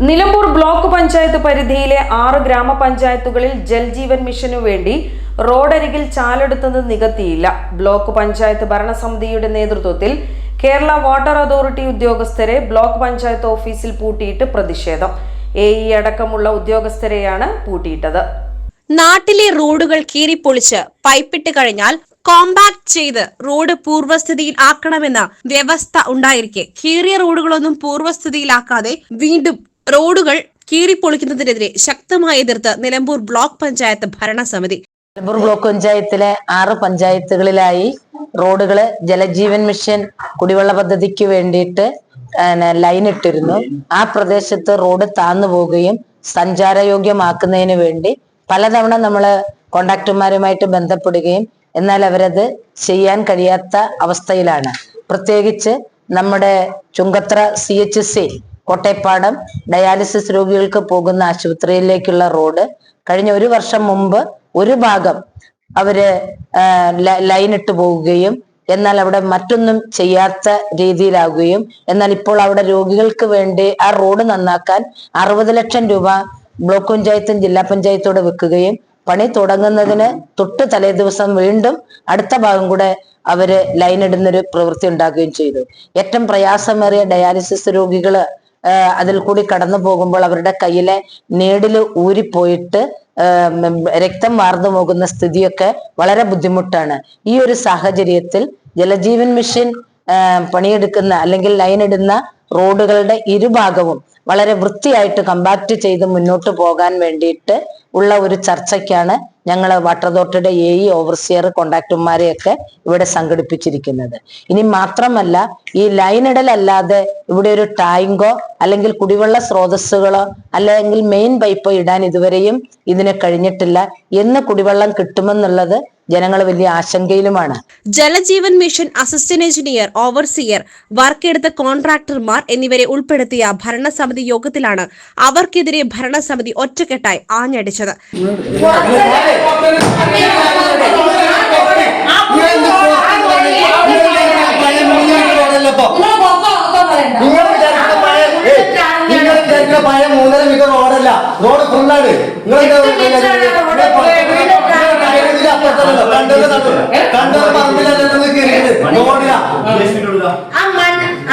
Nilambur block panchayat പരിധിയിലെ 6 ഗ്രാമപഞ്ചായത്തുകളിൽ ജൽജീവൻ മിഷനു വേണ്ടി റോഡരികിൽ ചാലെടുത്തത് നികത്തിയില്ല. ബ്ലോക്ക് പഞ്ചായത്ത് ഭരണസമിതിയുടെ നേതൃത്വത്തിൽ കേരള വാട്ടർ അതോറിറ്റി ഉദ്യോഗസ്ഥരെ ബ്ലോക്ക് പഞ്ചായത്ത് ഓഫീസിൽ പൂട്ടിയിട്ട് പ്രതിഷേധം. AE അടക്കമുള്ള ഉദ്യോഗസ്ഥരെയാണ് പൂട്ടിയിട്ടത്. നാട്ടിലെ റോഡുകൾ കീറിപ്പൊളിച്ച് പൈപ്പിട്ട് കഴിഞ്ഞാൽ കോമ്പാക്ട് ചെയ്ത് റോഡ് പൂർവ്വസ്ഥിതിയിൽ ആക്കണമെന്ന വ്യവസ്ഥ ഉണ്ടായിരിക്കെ കീറിയ റോഡുകളൊന്നും പൂർവ്വസ്ഥിതിയിലാക്കാതെ വീണ്ടും റോഡുകൾ കീറിപ്പൊളിക്കുന്നതിനെതിരെ ശക്തമായി എതിർത്ത് നിലമ്പൂർ ബ്ലോക്ക് പഞ്ചായത്ത് ഭരണസമിതി. നിലമ്പൂർ ബ്ലോക്ക് പഞ്ചായത്തിലെ 6 പഞ്ചായത്തുകളിലായി റോഡുകള് ജലജീവൻ മിഷൻ കുടിവെള്ള പദ്ധതിക്ക് വേണ്ടിയിട്ട് ലൈൻ ഇട്ടിരുന്നു. ആ പ്രദേശത്ത് റോഡ് താന്നു പോവുകയും സഞ്ചാരയോഗ്യമാക്കുന്നതിന് വേണ്ടി പലതവണ നമ്മള് കോൺട്രാക്ടർമാരുമായിട്ട് ബന്ധപ്പെടുകയും എന്നാൽ അവരത് ചെയ്യാൻ കഴിയാത്ത അവസ്ഥയിലാണ്. പ്രത്യേകിച്ച് നമ്മുടെ ചുങ്കത്ര CHC കോട്ടയപ്പാടം ഡയാലിസിസ് രോഗികൾക്ക് പോകുന്ന ആശുപത്രിയിലേക്കുള്ള റോഡ് കഴിഞ്ഞ 1 വർഷം മുമ്പ് ഒരു ഭാഗം അവര് ലൈൻ ഇട്ട് പോവുകയും എന്നാൽ അവിടെ മറ്റൊന്നും ചെയ്യാത്ത രീതിയിലാവുകയും എന്നാൽ ഇപ്പോൾ അവിടെ രോഗികൾക്ക് വേണ്ടി ആ റോഡ് നന്നാക്കാൻ 60 ലക്ഷം രൂപ ബ്ലോക്ക് പഞ്ചായത്തും ജില്ലാ പഞ്ചായത്തോടെ വെക്കുകയും പണി തുടങ്ങുന്നതിന് തൊട്ട് തലേ ദിവസം വീണ്ടും അടുത്ത ഭാഗം കൂടെ അവര് ലൈൻ ഇടുന്നൊരു പ്രവൃത്തി ഉണ്ടാക്കുകയും ചെയ്തു. ഏറ്റവും പ്രയാസമേറിയ ഡയാലിസിസ് രോഗികള് അതിൽ കൂടി കടന്നു പോകുമ്പോൾ അവരുടെ കയ്യിലെ നീഡില് ഊരിപ്പോയിട്ട് രക്തം വാർന്നു പോകുന്ന സ്ഥിതിയൊക്കെ വളരെ ബുദ്ധിമുട്ടാണ്. ഈ ഒരു സാഹചര്യത്തിൽ ജലജീവൻ മിഷൻ പണിയെടുക്കുന്ന അല്ലെങ്കിൽ ലൈൻ ഇടുന്ന റോഡുകളുടെ ഇരുഭാഗവും വളരെ വൃത്തിയായിട്ട് കമ്പാക്ട് ചെയ്ത് മുന്നോട്ട് പോകാൻ വേണ്ടിയിട്ട് ഉള്ള ഒരു ചർച്ചയ്ക്കാണ് ഞങ്ങൾ വാട്ടർ അതോറിറ്റിയുടെ AE ഓവർസിയർ കോൺട്രാക്ടർമാരെയൊക്കെ ഇവിടെ സംഘടിപ്പിച്ചിരിക്കുന്നത്. ഇനി മാത്രമല്ല, ഈ ലൈൻ ഇടലല്ലാതെ ഇവിടെ ഒരു ടാങ്കോ അല്ലെങ്കിൽ കുടിവെള്ള സ്രോതസ്സുകളോ അല്ലെങ്കിൽ മെയിൻ പൈപ്പോ ഇടാൻ ഇതുവരെയും ഇതിന് കഴിഞ്ഞിട്ടില്ല. എന്ന് കുടിവെള്ളം കിട്ടുമെന്നുള്ളത് ജനങ്ങൾ വലിയ ആശങ്കയിലുമാണ്. Jal Jeevan mission assistant engineer, overseer, വർക്കെടുത്ത കോൺട്രാക്ടർമാർ എന്നിവരെ ഉൾപ്പെടുത്തിയ ഭരണസമിതി യോഗത്തിലാണ് അവർക്കെതിരെ ഭരണസമിതി ഒറ്റക്കെട്ടായി ആഞ്ഞടിച്ചത്. പഴയ 3.5 മീറ്റർ റോഡല്ല, റോഡ് ഫുള്ളാണ്.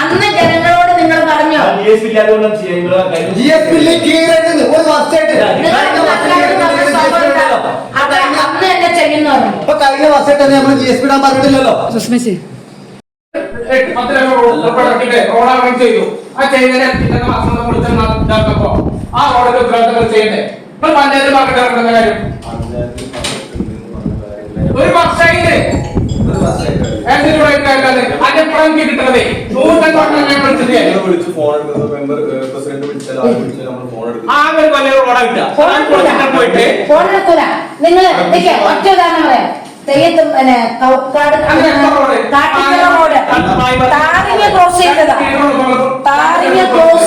അന്ന് ജനങ്ങളോട് നിങ്ങൾ പറഞ്ഞോ കഴിഞ്ഞ വർഷമായിട്ട് നമ്മൾ GSP ഇടാൻ പറഞ്ഞിട്ടില്ലല്ലോ. ആ റോഡിന്റെ ഉത്തരവാദിത്തങ്ങൾ ചെയ്യണ്ടേ? പഞ്ചായത്ത് മാർക്കറ്റ് ഇറക്കുന്ന കാര്യം ഒരു വർഷമായില്ലേ? നിങ്ങൾ ഒറ്റ ഉദാഹരണം പറയാം. തെയ്യത്തും ക്ലോസ്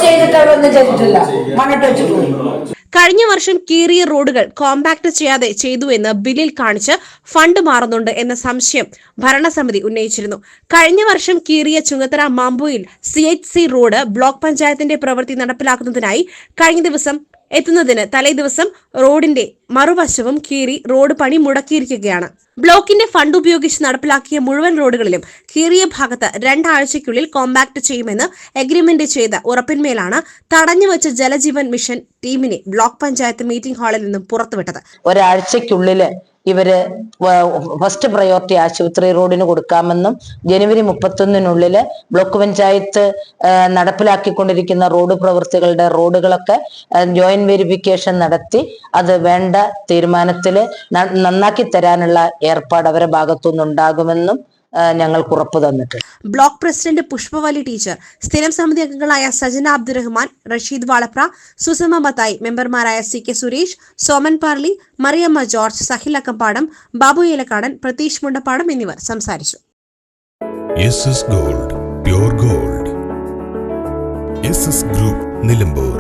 ചെയ്തിട്ട് അവിടെ ഒന്നും ചെയ്തിട്ടില്ല, മണ്ണിട്ട് വെച്ചിട്ടുണ്ട്. കഴിഞ്ഞ വർഷം കീറിയ റോഡുകൾ കോമ്പാക്ട് ചെയ്യാതെ ചെയ്തുവെന്ന് ബില്ലിൽ കാണിച്ച് ഫണ്ട് മാറുന്നുണ്ട് എന്ന സംശയം ഭരണസമിതി ഉന്നയിച്ചിരുന്നു. കഴിഞ്ഞ വർഷം കീറിയ ചുങ്കത്തറ മാമ്പൂയിൽ CHC റോഡ് ബ്ലോക്ക് പഞ്ചായത്തിന്റെ പ്രവൃത്തി നടപ്പിലാക്കുന്നതിനായി കഴിഞ്ഞ ദിവസം എത്തുന്നതിന് തലേദിവസം റോഡിന്റെ മറുവശവും കീറി റോഡ് പണി മുടക്കിയിരിക്കുകയാണ്. ബ്ലോക്കിന്റെ ഫണ്ട് ഉപയോഗിച്ച് നടപ്പിലാക്കിയ മുഴുവൻ റോഡുകളിലും കീറിയ ഭാഗത്ത് 2 ആഴ്ചയ്ക്കുള്ളിൽ കോമ്പാക്ട് ചെയ്യുമെന്ന് എഗ്രിമെന്റ് ചെയ്ത ഉറപ്പിന്മേലാണ് തടഞ്ഞുവച്ച ജലജീവൻ മിഷൻ ടീമിനെ ബ്ലോക്ക് പഞ്ചായത്ത് മീറ്റിംഗ് ഹാളിൽ നിന്നും പുറത്തുവിട്ടത്. ഒരാഴ്ചക്കുള്ളില് ഇവര് ഫസ്റ്റ് പ്രയോറിറ്റി ആശുപത്രി റോഡിന് കൊടുക്കാമെന്നും ജനുവരി 31-നുള്ളില് ബ്ലോക്ക് പഞ്ചായത്ത് നടപ്പിലാക്കിക്കൊണ്ടിരിക്കുന്ന റോഡ് പ്രവൃത്തികളുടെ റോഡുകളൊക്കെ ജോയിന്റ് വെരിഫിക്കേഷൻ നടത്തി അത് വേണ്ട തീരുമാനത്തില് നന്നാക്കി തരാനുള്ള ഏർപ്പാട് അവരുടെ ഭാഗത്തുനിന്നുണ്ടാകുമെന്നും ഞങ്ങൾക്ക് ഉറപ്പ് തന്നിട്ടുണ്ട്. ബ്ലോക്ക് പ്രസിഡന്റ് പുഷ്പവലി ടീച്ചർ, സ്ഥിരം സമിതി അംഗങ്ങളായ സജന അബ്ദുറഹ്മാൻ, റഷീദ് വാളപ്ര, സുസമ മത്തായി, മെമ്പർമാരായ CK സുരേഷ്, സോമൻ പാർലി, മറിയമ്മ ജോർജ്, സഹിൽ അക്കമ്പാടം, ബാബു ഏലക്കാടൻ, പ്രതീഷ് മുണ്ടപ്പാടം എന്നിവർ സംസാരിച്ചു. SS Gold, Pure Gold. SS Group, Nilambur.